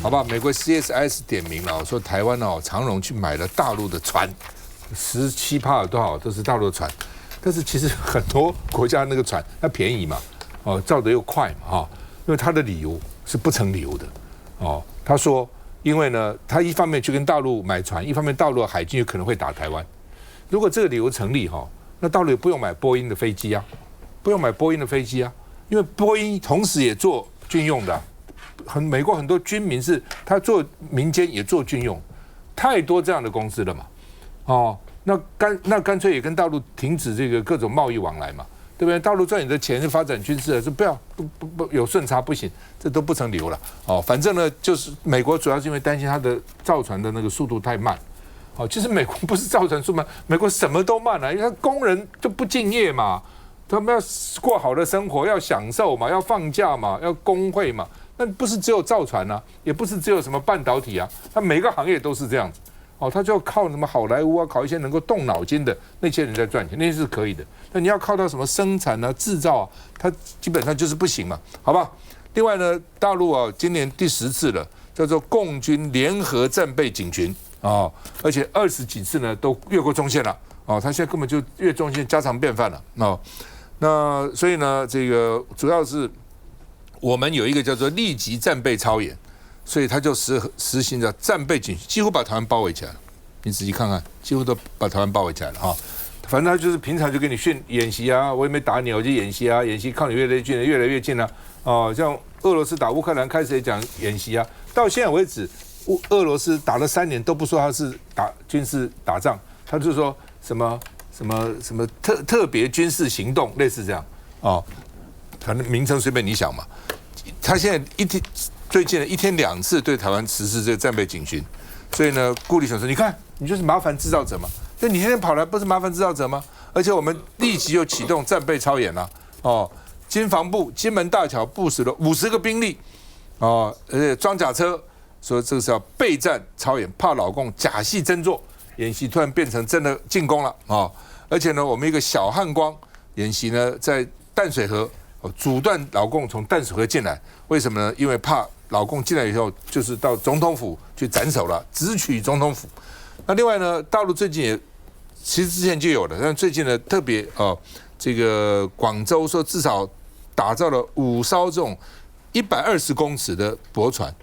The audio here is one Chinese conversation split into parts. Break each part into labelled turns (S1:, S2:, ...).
S1: 好吧？美国 CSIS 点名了，说台湾长荣去买了大陆的船，17%多少都是大陆的船，但是其实很多国家那个船它便宜嘛，造得又快嘛，因为他的理由是不成理由的，他说因为呢，他一方面去跟大陆买船，一方面大陆的海军有可能会打台湾，如果这个理由成立那大陆也不用买波音的飞机啊，不用买波音的飞机啊，因为波音同时也做军用的。美国很多军民是他做民间也做军用，太多这样的公司了嘛，那干脆也跟大陆停止这个各种贸易往来嘛，对不对？大陆赚你的钱就发展军事了，说不要不有顺差不行，这都不成理由了。反正呢，就是美国主要是因为担心它的造船的那个速度太慢。其实美国不是造船速慢，美国什么都慢啊，因为他工人就不敬业嘛，他们要过好的生活，要享受嘛，要放假嘛，要工会嘛。那不是只有造船啊，也不是只有什么半导体啊，它每个行业都是这样子。他就要靠什么好莱坞啊，靠一些能够动脑筋的那些人在赚钱，那些是可以的。但你要靠到什么生产啊、制造啊，它基本上就是不行嘛，好吧？另外呢，大陆今年第10次了，叫做共军联合战备警巡而且20几次呢都越过中线了他现在根本就越中线家常便饭了那所以呢，这个主要是。我们有一个叫做立即战备操演，所以他就实行着战备警，几乎把台湾包围起来了。你仔细看看，几乎都把台湾包围起来了反正他就是平常就给你演习啊，我也没打你，我就演习啊，演习靠你越来越近了像俄罗斯打乌克兰开始也讲演习啊，到现在为止，俄罗斯打了3年都不说他是军事打仗，他就说什么特别军事行动，类似这样反正名称随便你想嘛。他现在最近1天2次对台湾实施这个战备警巡，所以呢，顾立雄说：“你看，你就是麻烦制造者嘛，就你天天跑来不是麻烦制造者吗？而且我们立即又启动战备操演了经防部金门大桥部署了50个兵力而且装甲车，说这个是要备战操演，怕老共假戏真做，演习突然变成真的进攻了而且呢，我们一个小汉光演习呢，在淡水河。”阻断老共从淡水河进来，为什么呢？因为怕老共进来以后，就是到总统府去斩首了，直取总统府。那另外呢，大陆最近也其实之前就有了，但最近呢特别这个广州说至少打造了5艘这种120公尺的驳船。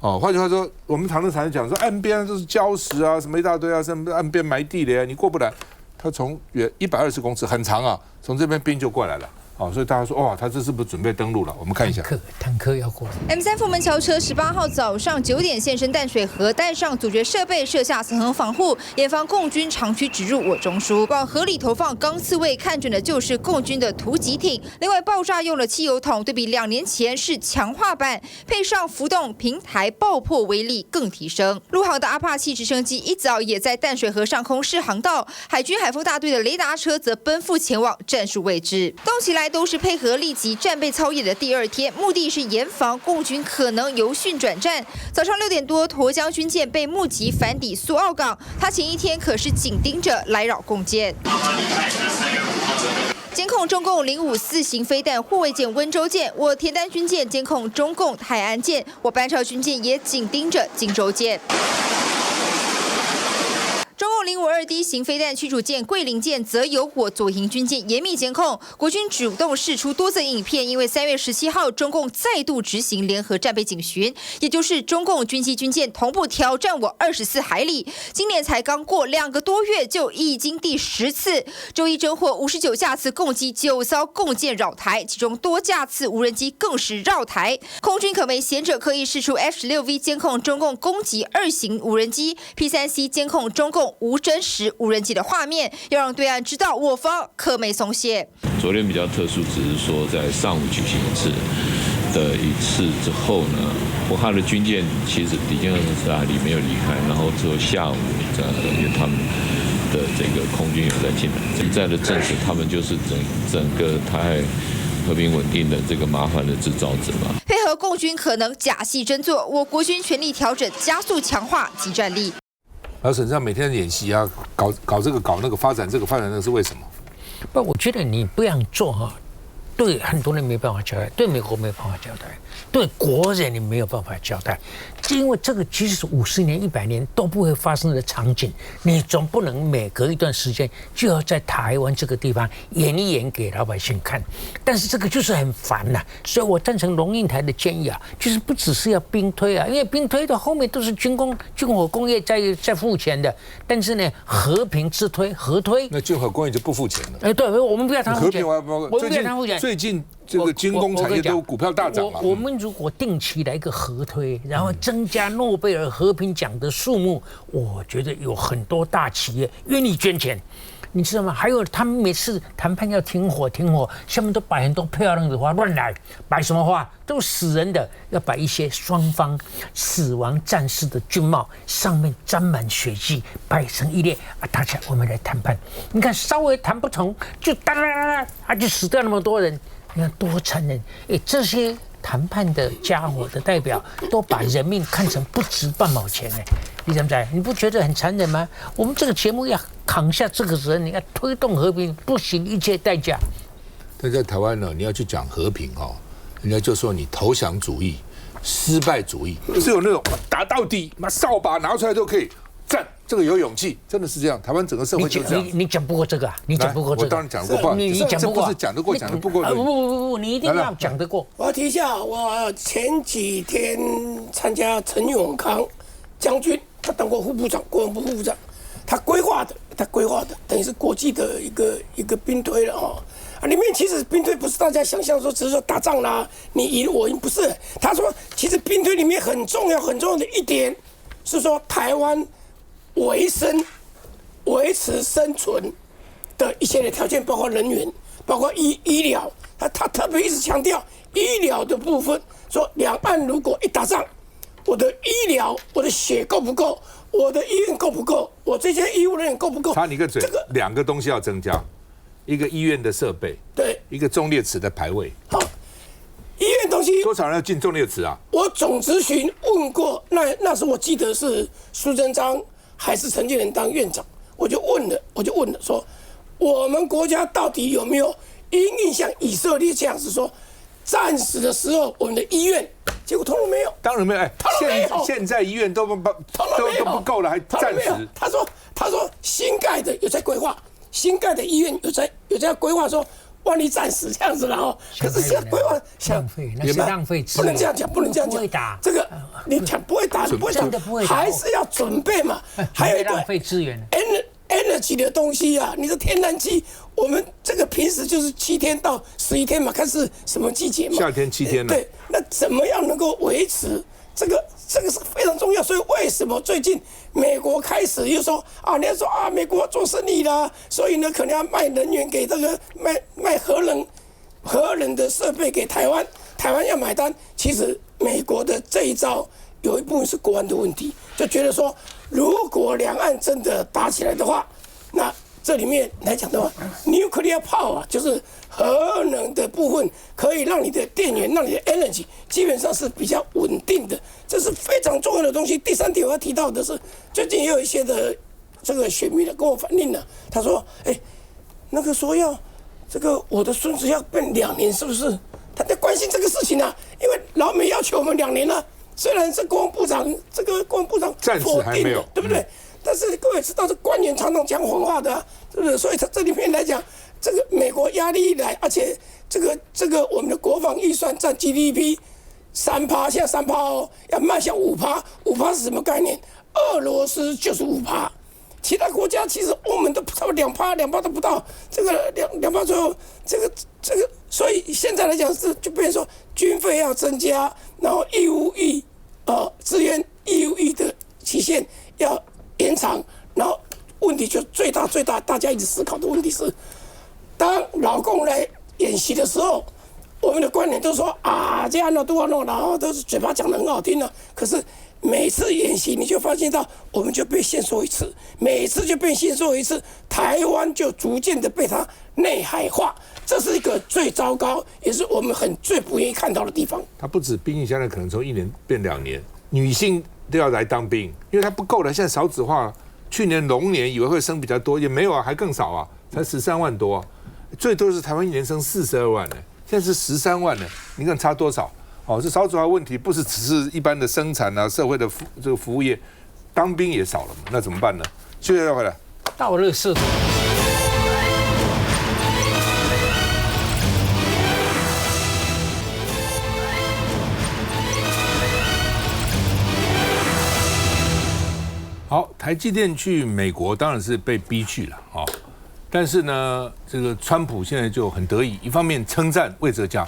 S1: 换句话说，我们常常讲说岸边都是礁石啊，什么一大堆啊，什么岸边埋地雷啊，你过不来。它从120公尺很长啊，从这边兵就过来了。所以大家说哇，他这是不是准备登陆了？我们看一下，
S2: 坦克要过来。
S3: M3富门桥车18号早上9点现身淡水河，带上阻绝设备，设下层层防护，严防共军长驱直入我中枢。往河里投放钢刺猬，看准的就是共军的突击艇。另外，爆炸用了汽油桶，对比2年前是强化版，配上浮动平台，爆破威力更提升。陆航的阿帕奇直升机一早也在淡水河上空试航道，海军海风大队的雷达车则奔赴前往战术位置，动起来。都是配合立即战备操演的第2天，目的是严防共军可能由训转战。早上6点多，沱江军舰被目击反抵苏澳港，他前1天可是紧盯着来扰共舰。监控中共054型飞弹护卫舰温州舰，我田单军舰监控中共海安舰，我班超军舰也紧盯着荆州舰。中共052D 型飞弹驱逐舰桂林舰则由我左营军舰严密监控，国军主动释出多则影片，因为3月17号中共再度执行联合战备警巡，也就是中共军机军舰同步挑战我24海里，今年才刚过2个多月就已经第10次，周一侦获59架次共击9艘共舰扰台，其中多架次无人机更是绕台，空军可谓贤者刻意释出 F16V 监控中共攻击2型无人机 P3C 监控中共无真实无人机的画面，要让对岸知道我方可没松懈。
S4: 昨天比较特殊，只是说在上午举行一次之后呢，他的军舰其实抵近20海里没有离开，然后之后下午因为他们的这个空军有在进来，一再的证实他们就是整个台海和平稳定的这个麻烦的制造者嘛。
S3: 配合共军可能假戏真做，我国军全力调整，加速强化集战力。
S1: 老沈这样每天演习啊，搞这个搞那个，发展这个发展那个是为什么？
S2: 不，我觉得你不要做对很多人没办法交代，对美国没有办法交代，对国人你没有办法交代，因为这个即使是50年、100年都不会发生的场景，你总不能每隔一段时间就要在台湾这个地方演一演给老百姓看。但是这个就是很烦呐，所以我赞成龙应台的建议啊，就是不只是要兵推啊，因为兵推的后面都是军火工业在付钱的，但是呢，和平之推合推，
S1: 那军火工业就不付钱了。
S2: 对，我们不要谈付钱，
S1: 我们不要谈付钱。最近这个军工产业都股票大涨嘛。
S2: 我们如果定期来一个合推，然后增加诺贝尔和平奖的数目，我觉得有很多大企业愿意捐钱。你知道吗？还有他们每次谈判要停火，下面都摆很多漂亮的花，乱来，摆什么花？都死人的，要摆一些双方死亡战士的军帽，上面沾满血迹，摆成一列啊！大家我们来谈判。你看稍微谈不同，就哒啦啦啦，啊就死掉那么多人，你看多残忍！这些谈判的家伙的代表都把人命看成不值半毛钱你怎么讲？你不觉得很残忍吗？我们这个节目要扛下这个责任，你要推动和平，不惜一切代价。
S1: 但在台湾呢，你要去讲和平人家就说你投降主义、失败主义，只有那种打到底，扫把拿出来都可以战，这个有勇气，真的是这样。台湾整个社会就这样。
S2: 你讲不过这个啊？你讲不过这个？
S1: 我当然讲得过，
S2: 你讲不过，
S1: 这不是讲得过，讲得不过。
S2: 不，你一定要讲得过。
S5: 我要提一下，我前几天参加陈永康将军，他当过副部长，国防部副部长，他规划的，等于是国际的一个兵推了里面其实兵推不是大家想象说只是说打仗啦，你赢我赢，不是。他说，其实兵推里面很重要的一点是说台湾维持生存的一些的条件，包括人员，包括医疗。他特别一直强调医疗的部分，说两岸如果一打仗，我的医疗，我的血够不够，我的医院够不够，我这些医务人员够不够？
S1: 插你个嘴，两个东西要增加，一个医院的设备，
S5: 对，
S1: 一个忠烈祠的牌位。
S5: 好，医院东西
S1: 多少人要进忠烈祠啊？
S5: 我总咨询问过，那时候我记得是苏贞昌还是陈建仁当院长，我就问了说，我们国家到底有没有因像以色列这样子说，战时的时候我们的医院，结果通通没有。
S1: 当然没有，现在医院都不够了，还战时。
S5: 他说新盖的有在规划，新盖的医院有在规划说，万一战时这样子了可是现在规划
S2: 浪费，那是浪费资源，
S5: 不能这样讲，不会打这个，你讲不会打，不会打，还是要准备嘛。还有一个
S2: 浪费资源。
S5: energy 的东西啊，你的天然气，我们这个平时就是7天到11天嘛，看是什么季节嘛。
S1: 夏天7天了。
S5: 对，那怎么样能够维持这个是非常重要。所以为什么最近美国开始又说人家说美国做生意啦，所以呢可能要卖能源给这个卖核能的设备给台湾，台湾要买单。其实美国的这一招有一部分是国安的问题，就觉得说，如果两岸真的打起来的话，那这里面来讲的话 ，nuclear power 就是核能的部分，可以让你的电源、让你的 energy 基本上是比较稳定的，这是非常重要的东西。第三点我要提到的是，最近也有一些的这个选民跟我反映了，他说，那个说要这个我的孙子要变2年，是不是？他在关心这个事情啊，因为老美要求我们2年了。虽然是国防部长
S1: 暂时还没有，
S5: 对不对？但是各位知道，这官员常常讲谎话的，是不是？所以他这里面来讲，这个美国压力一来，而且这个我们的国防预算占 GDP 3%，现在3%要迈向5%，5%是什么概念？俄罗斯就是5%，其他国家其实欧盟都差不多2%都不到，这个2%左右，这个，所以现在来讲就变成说军费要增加，然后义务役支援义务役的期限要延长，然后问题就最大大家一直思考的问题是，当老共来演习的时候，我们的官员都说这样多少弄，然后都是嘴巴讲得很好听的，可是每次演习你就发现到我们就被限缩一次，每次就被限缩一次，台湾就逐渐的被它内海化，这是一个最糟糕，也是我们最不愿意看到的地方。
S1: 它不止兵役，现在可能从1年变2年，女性都要来当兵，因为它不够了，现在少子化。去年龙年以为会生比较多，也没有还更少才13万多最多是台湾1年生42万现在是13万呢，你看差多少？哦，这少子化问题不是只是一般的生产啊，社会的这个服务业，当兵也少了嘛，那怎么办呢？休息再回来。
S2: 到垃圾。
S1: 好，台积电去美国当然是被逼去了啊，但是呢，这个川普现在就很得意，一方面称赞魏哲家，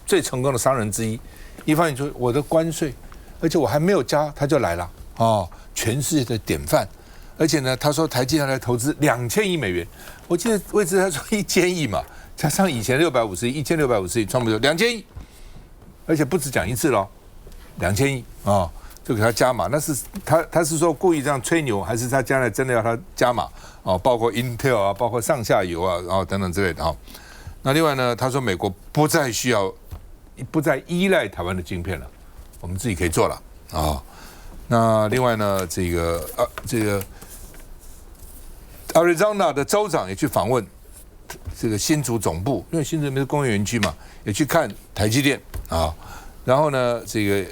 S1: 最成功的商人之一，一方面说我的关税，而且我还没有加他就来了哦，全世界的典范，而且呢，他说台积电来投资2000亿美元，我记得魏哲家说1000亿嘛，加上以前650亿，1650亿，川普就2000亿，而且不止讲一次咯，2000亿啊。就给他加码，那是他是说故意这样吹牛，还是他将来真的要他加码哦？包括 Intel 啊，包括上下游啊，然后等等之类的哈。那另外呢，他说美国不再依赖台湾的晶片了，我们自己可以做了啊。那另外呢，这个 Arizona 的州长也去访问这个新竹总部，因为新竹那边是工业园区嘛，也去看台积电啊。然后呢，这个。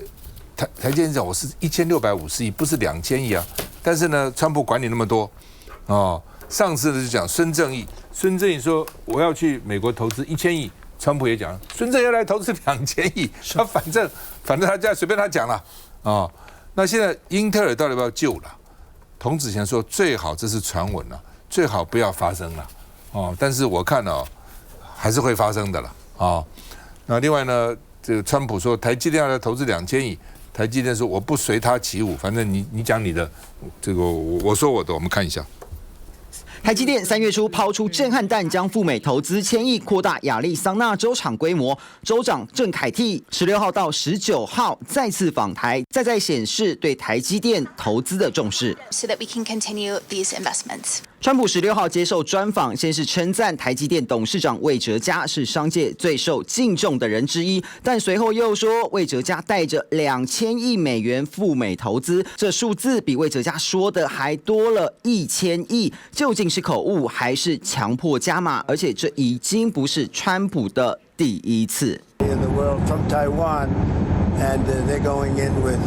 S1: 台积电讲我是1650亿，不是2000亿啊。但是呢，川普管你那么多哦。上次呢就讲孙正义说我要去美国投资1000亿，川普也讲孙正义要来投资2000亿，他反正他这样随便他讲了哦。那现在英特尔到底要不要救了？童子贤说最好这是传闻了，最好不要发生了哦。但是我看哦，还是会发生的了哦。那另外呢，这个川普说台积电要来投资2000亿。台积电说我不随他起舞，反正你讲你的，这个我说我的，我们看一下。
S6: 台积电3月初抛出震撼弹，将赴美投资1000亿，扩大亚利桑那州厂规模。州长郑凯蒂16号到19号再次访台，再显示对台积电投资的重视。
S7: So that we can continue these investments.
S6: 川普16号接受专访，先是称赞台积电董事长魏哲家是商界最受敬重的人之一，但随后又说魏哲家带着2000亿美元赴美投资，这数字比魏哲家说的还多了1000亿，究竟是口误还是强迫加码？而且这已经不是川普的第一次。
S8: In the world from Taiwan, and they're going in with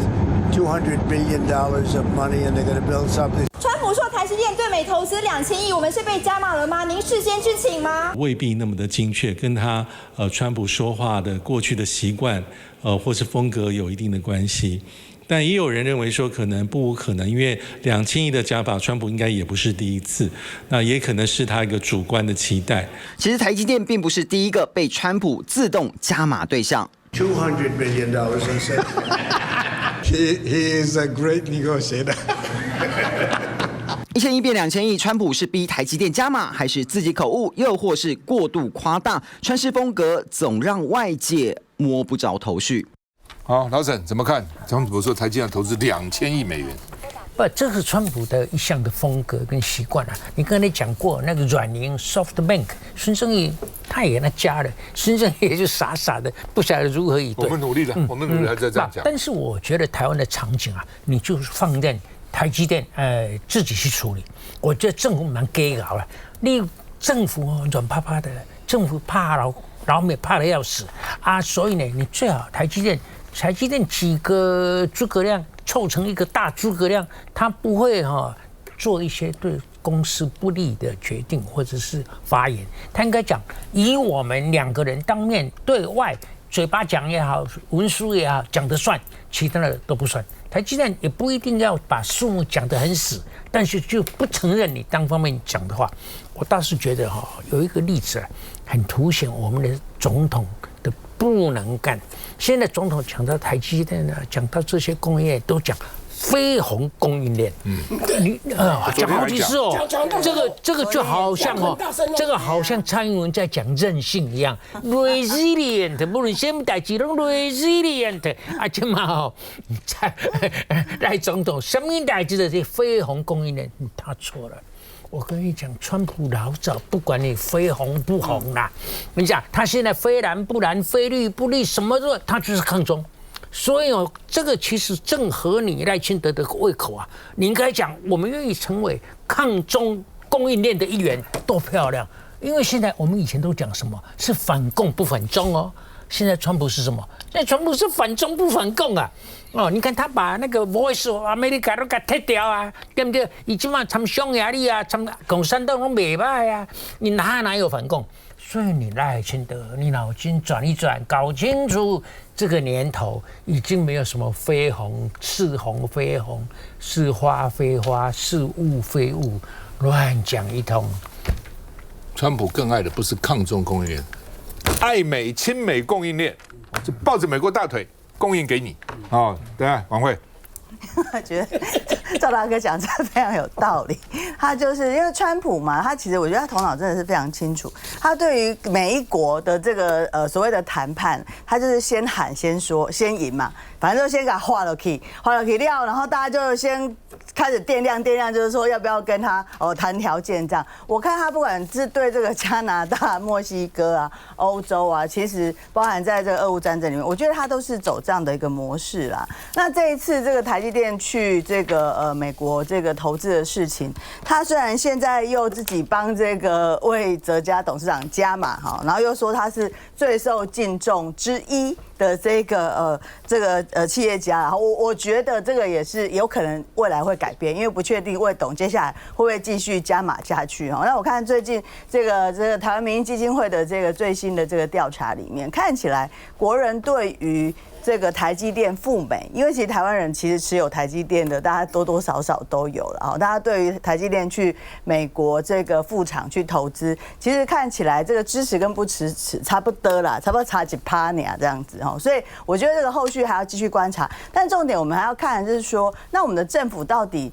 S8: $200 billion of money, and they're going to build something.
S9: 川普说台积电对美投资2000亿，我们是被加码了吗？您事先知情吗？
S10: 未必那么的精确，跟他川普说话的过去的习惯或是风格有一定的关系。但也有人认为说可能不无可能，因为2000亿的加码，川普应该也不是第一次，那也可能是他一个主观的期待。
S6: 其实台积电并不是第一个被川普自动加码对象。
S8: $200 billion, I said. He is a great negotiator.
S6: 1000亿变2000亿，川普是逼台积电加码，还是自己口误，又或是过度夸大？川式风格总让外界摸不着头绪。
S1: 好，老沈怎么看？川普说台积电投资2000亿美元，
S2: 不，这是川普的一项的风格跟习惯啊。你刚才讲过那个软银 SoftBank， 孙正义他也那加了，孙正义也就傻傻的不晓得如何以对。
S1: 我们努力了，我们努力还在这样讲。
S2: 但是我觉得台湾的场景啊，你就是放任台积电自己去处理。我觉得政府蛮给搞了，你政府软趴趴的，政府怕老美怕得要死啊，所以呢，你最好台积电几个诸葛亮凑成一个大诸葛亮，他不会做一些对公司不利的决定或者是发言。他应该讲，以我们2个人当面对外嘴巴讲也好，文书也好讲得算，其他的都不算。台积电也不一定要把数目讲得很死，但是就不承认你单方面讲的话。我倒是觉得有一个例子很凸显我们的总统的不能干。现在总统讲到台积电呢，讲到这些工业都讲非红供应链，讲好几次这个就好像这个好像蔡英文在讲韧性一样 ，resilient， 不论什么代志都 resilient， 啊，这嘛赖总统什么代志的这非红供应链，他错了。我跟你讲，川普老早不管你非红不红啦，我跟你讲，他现在非蓝不蓝，非绿不绿，什么都他就是抗中。所以这个其实正合你赖清德的胃口啊！你应该讲，我们愿意成为抗中供应链的一员，多漂亮！因为现在我们以前都讲什么是反共不反中哦，现在川普是什么？现在川普是反中不反共啊！哦，你看他把那个 Voice of America 都给踢掉啊，对不对？已经嘛，他们匈牙利啊，他们共产党都没败啊，你哪有反共？所以你赖清德，你脑筋转一转，搞清楚这个年头已经没有什么非红是红非红，是花非花，是物非物，乱讲一通。
S1: 川普更爱的不是抗中供应链，爱美亲美供应链，就抱着美国大腿供应给你啊！对啊，王慧。
S11: 我觉得赵大哥讲这非常有道理，他就是因为川普嘛，他其实我觉得他头脑真的是非常清楚，他对于每一国的这个所谓的谈判，他就是先喊先说先赢嘛，反正就先给他画了 key 料，然后大家就先开始掂量，就是说要不要跟他谈条件这样。我看他不管是对这个加拿大、墨西哥啊、欧洲啊，其实包含在这个俄乌战争里面，我觉得他都是走这样的一个模式啦。那这一次这个台积电去这个美国这个投资的事情，他虽然现在又自己帮这个魏哲家董事长加码哈，然后又说他是最受敬重之一的这个企业家，我觉得这个也是有可能未来会改变，因为不确定魏董接下来会不会继续加码下去哈。那我看最近这个台湾民意基金会的这个最新的这个调查里面，看起来国人对于这个台积电赴美，因为其实台湾人其实持有台积电的，大家多多少少都有了啊。大家对于台积电去美国这个副厂去投资，其实看起来这个支持跟不支持差不多啦，差不多差几趴呢这样子哈。所以我觉得这个后续还要继续观察，但重点我们还要看的就是说，那我们的政府到底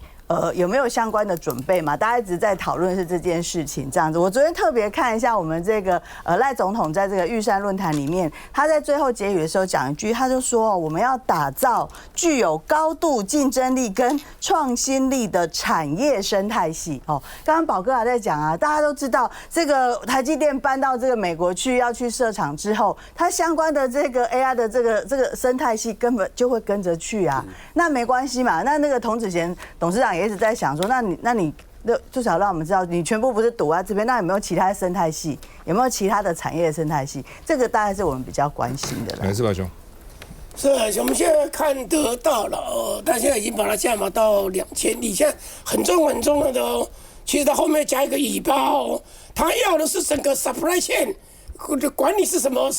S11: 有没有相关的准备嘛？大家一直在讨论是这件事情这样子。我昨天特别看一下我们这个赖总统在这个预算论坛里面，他在最后结语的时候讲一句，他就说我们要打造具有高度竞争力跟创新力的产业生态系。哦，刚刚宝哥还在讲啊，大家都知道这个台积电搬到这个美国去要去设厂之后，它相关的这个 AI 的这个生态系根本就会跟着去啊。那没关系嘛，那个童子贤董事长也一直在想说，那你至少让我们知道，你全部不是赌在这边，那有没有其他生态系？有没有其他的产业生态系？这个大概是我们比较关心的了。
S1: 是吧，兄？
S5: 是，我们现在看得到了他现在已经把它加码到2000亿，现在很重要的哦。其实他后面加一个尾巴哦，他要的是整个 supply chain， 管你是什么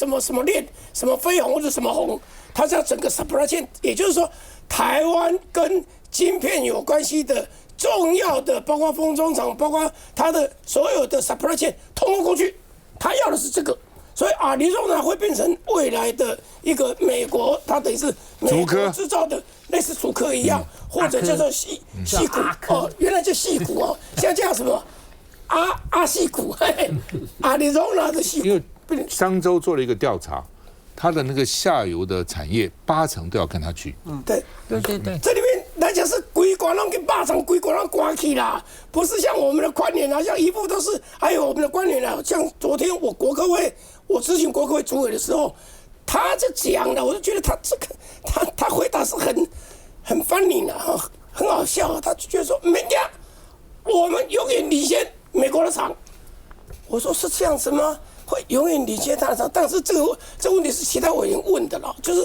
S5: 链，什么飞鸿或者什么鸿，他是要整个 supply chain， 也就是说，台湾跟晶片有关系的重要的，包括封装厂，包括它的所有的 supply chain， 通通过去，他要的是这个。所以阿里中呢会变成未来的一个美国，它等于是美国制造的类似竹科一样，或者叫做矽谷哦，原来叫矽谷哦，现在叫什么阿矽谷，阿里中呢的矽谷。
S1: 因为商周做了一个调查，它的那个下游的产业80%都要跟它去。
S5: 对，
S2: 这里
S5: 面来讲是规管让跟80%规管让刮起啦，不是像我们的官员啊，像一部都是，还有我们的官员啊，像昨天我国科会。我咨询国科会主委的时候，他就讲了，我就觉得他这个他回答是很funny的哈，很好笑。他就觉得说，我们永远领先美国的厂。我说是这样子吗？会永远领先他的厂？但是这问题是其他委员问的了，就是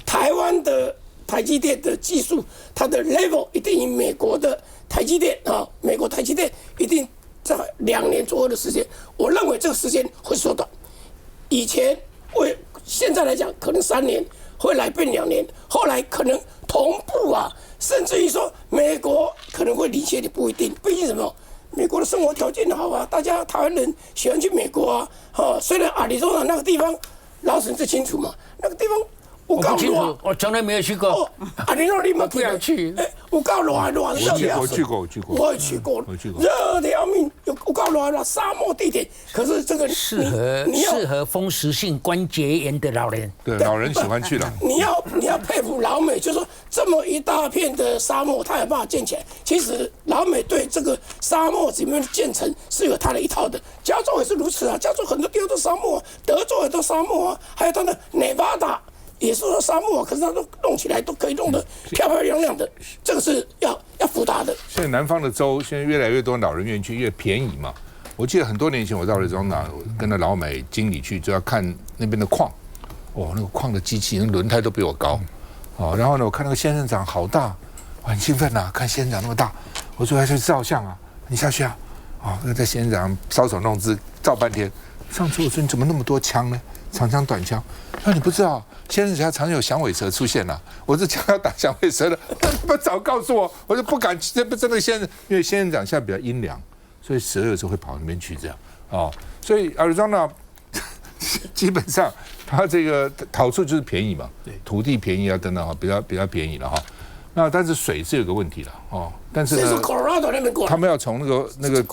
S5: 台湾的台积电的技术，它的 level 一定赢美国的台积电啊，美国台积电一定在2年左右的时间，我认为这个时间会缩短。以前现在来讲，可能3年，后来变2年，后来可能同步啊，甚至于说美国可能会领先，也不一定。毕竟什么？美国的生活条件好啊，大家台湾人喜欢去美国啊。虽然阿里中港那个地方，老沈最清楚嘛，那个地方
S2: 我不清楚，我从来没有去过。
S5: 阿里中你们
S2: 不要去。
S5: 我够热的
S1: 我去过。
S5: 我也去过，热的要命，有够热的沙漠地点。可是这个
S2: 适合风湿性关节炎的老人。
S1: 对，老人喜欢去了。
S5: 你要佩服老美，就是说这么一大片的沙漠，他有办法建起来。其实老美对这个沙漠里面的建成是有他的一套的。加州也是如此啊，加州很多地方都沙漠啊，德州也都沙漠啊，还有他的内华达。也是说沙漠，可是它都弄起来都可以弄得漂漂亮亮的，这个是要复杂的。
S1: 现在南方的州现在越来越多老人愿意去，越便宜嘛。我记得很多年前我到Arizona，跟着老美经理去，就要看那边的矿。哦，那个矿的机器，那轮胎都比我高。哦，然后呢，我看那个仙人掌好大，我很兴奋呐，看仙人掌那么大，我说要去照相啊，你下去啊。哦，那在仙人掌搔首弄姿照半天。上次我说你怎么那么多枪呢？长枪短枪？那你不知道，仙人掌常有响尾蛇出现了。我这枪要打响尾蛇的，他妈早告诉我，我就不敢真的仙人，因为仙人掌现在比较阴凉。所以蛇有时候会跑那边去，这样哦，所以 Arizona 基本上它这个好处就是便宜嘛，土地便宜啊等等哈，比较便宜了哈。那但是水是有个问题了哦，但是呢，他们要从那个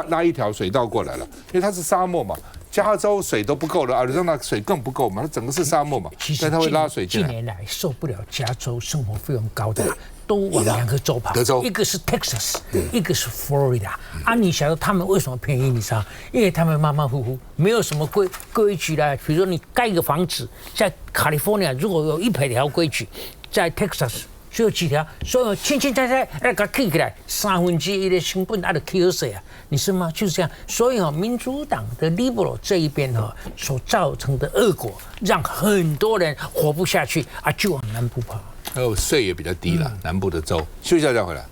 S1: 拉一条水道过来了，因为它是沙漠嘛，加州水都不够了，Arizona水更不够嘛，它整个是沙漠嘛，但它会拉水进来。
S2: 近年来受不了加州生活费用高的。都往2个州跑，一个是 Texas， 一个是 Florida。啊，你晓得他们为什么便宜？你知道？因为他们马马虎虎，没有什么规矩啦。比如说你盖一个房子，在 California 如果有100条规矩，在 Texas 只有几条，所以轻轻踩那个起来1/3的成本，那就起死啊！你是吗？就是这样。所以民主党的 liberal 这一边所造成的恶果，让很多人活不下去啊，就往南部跑。
S1: 还有税也比较低了，南部的州。休息一下再回来。